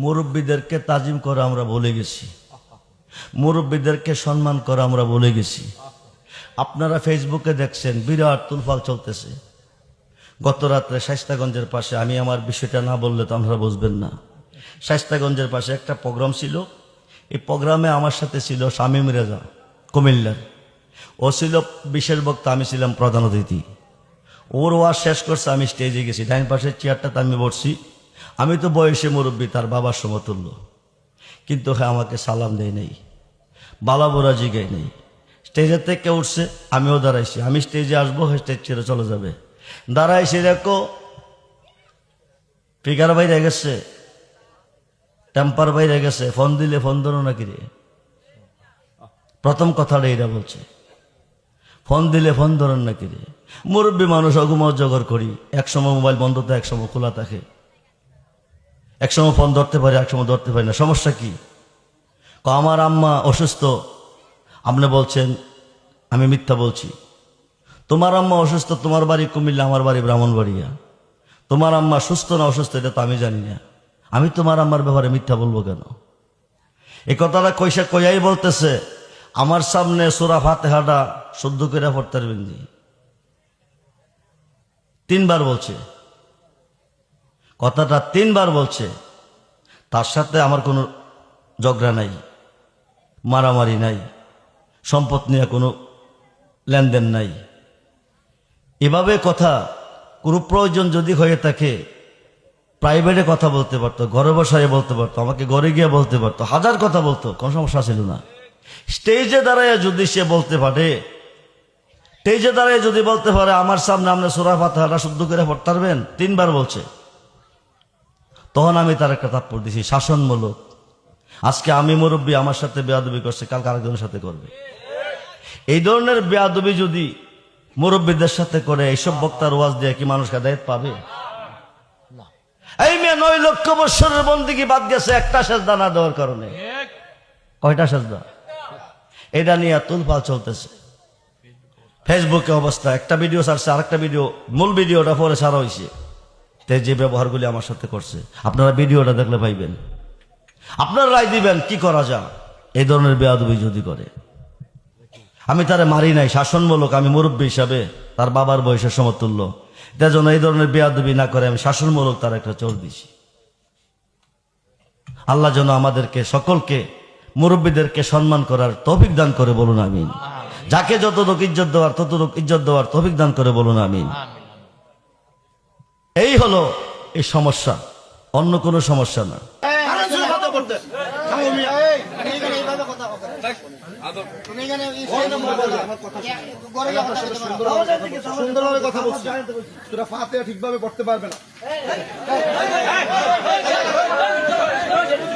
মুরব্বীদেরকে তাজিম করা আমরা ভুলে গেছি, মুরব্বীদেরকে সম্মান করা আমরা ভুলে গেছি। আপনারা ফেসবুকে দেখছেন বিরাট তুলফাল চলতেছে। গত রাত্রে শায়েস্তাগঞ্জের পাশে, আমি আমার বিষয়টা না বললে তো আপনারা বুঝবেন না, শায়েস্তাগঞ্জের পাশে একটা প্রোগ্রাম ছিল। এই প্রোগ্রামে আমার সাথে ছিল শামীম রেজা কুমিল্লার, ও ছিল বিশেষ বক্তা, আমি ছিলাম প্রধান অতিথি। ওর ওয়াজ শেষ করছে, আমি স্টেজে গেছি, ডাইন পাশের চেয়ারটাতে আমি বসছি। আমি তো বয়সে মুরব্বী, তার বাবার সমতুল্য, কিন্তু হ্যাঁ আমাকে সালাম দেয় নাই, বালাবোরা জিগাই নেই। স্টেজের থেকে উঠছে, আমিও দাঁড়াইছি, আমি স্টেজে আসবো, স্টেজ ছেড়ে চলে যাবে। দাঁড়াইছি, দেখো ফিগার বাইরে গেছে, টেম্পার বাইরে গেছে, ফোন দিলে ফোন ধরো নাকি রে। প্রথম কথাটা এটা বলছে, ফোন দিলে ফোন ধরেন নাকি রে। মুরব্বী মানুষ, অগুমজগর করি, একসময় মোবাইল বন্ধ থাকে, একসময় খোলা থাকে, একসময় ফোন ধরতে পারি, একসময় ধরতে পারি না। সমস্যা কি? আমার আম্মা অসুস্থ, আপনি বলছেন আমি মিথ্যা বলছি। তোমার আম্মা অসুস্থ, তোমার বাড়ি কুমিল্লা, আমার বাড়ি ব্রাহ্মণবাড়িয়া। তোমার আম্মা সুস্থ না অসুস্থ এটা তো আমি জানি না, আমি তোমার আম্মার ব্যাপারে মিথ্যা বলবো কেন? এই কথাটা কইসা কইয়াই বলতেছে, আমার সামনে সূরা ফাতিহাটা শুদ্ধ করে পড়তে পারবেন নি, 3 বার বলছে, কথাটা 3 বার বলছে। তার সাথে আমার কোনো ঝগড়া নাই, মারামারি নাই, সম্পদ নিয়ে কোনো লেনদেন নাই। এভাবে কথা, কোনো প্রয়োজন যদি হয়ে থাকে প্রাইভেটে কথা বলতে পারতো, ঘরে বসায় বলতে পারতো, আমাকে ঘরে গিয়ে বলতে পারতো, হাজার কথা বলতো, কোনো সমস্যা ছিল না। স্টেজে দাঁড়ায় যদি সে বলতে পারে, স্টেজে দাঁড়ায় যদি বলতে পারে আমার সামনে আপনি সূরা ফাতিহাটা শুদ্ধ করে পড়তে পারবেন, 3 বার বলছে, তখন আমি তার একটা তাৎপর্য দিছি, শাসনমূলক। আজকে আমি মুরব্বী, আমার সাথে বেয়াদবি করছে, কালকে আরেকজনের সাথে করবে। এই ধরনের বেয়াদবি যদি মুরব্বীদের সাথে করে, এইসব বক্তার ওয়াজ দিয়ে কি মানুষ হেদায়েত পাবে? এই মেয়ে 9 লক্ষ বছরের বন্দেগী বাদ গেছে একটা সেজদা না দেওয়ার কারণে। কয়টা সেজদা? এটা নিয়ে তুলপাল চলতেছে ফেসবুকে অবস্থা। একটা ভিডিও ছাড়ছে, আরেকটা ভিডিও, মূল ভিডিওটা পরে ছাড়া হয়েছে। যে ব্যবহারগুলি আমার সাথে করছে, আপনারা ভিডিওটা দেখলে পাইবেন, আপনারা রায় দিবেন কি করা যায়। এই ধরনের বেয়াদবি যদি করে, আমি তারে মারি নাই, শাসনমূলক, আমি মুরব্বী হিসাবে তার বাবার বয়সের সমতুল্য, তার জন্য এই ধরনের বেয়াদবি না করে আমি শাসনমূলক তার একটা চোর দিছি। আল্লাহ যেন আমাদেরকে সকলকে, মুরব্বীদেরকে সম্মান করার তৌফিক দান করে, বলুন আমিন। যাকে যতটুকু ইজ্জত দেওয়ার ততটুকু ইজ্জত দেওয়ার তৌফিক দান করে, বলুন আমিন। এই হলো এই সমস্যা, অন্য কোনো সমস্যা না। সুন্দরভাবে কথা বলছি, তোরা ফাতিহা ঠিকভাবে পড়তে পারবে না,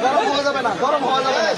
গরম হওয়া যাবে না, গরম হওয়া যাবে না,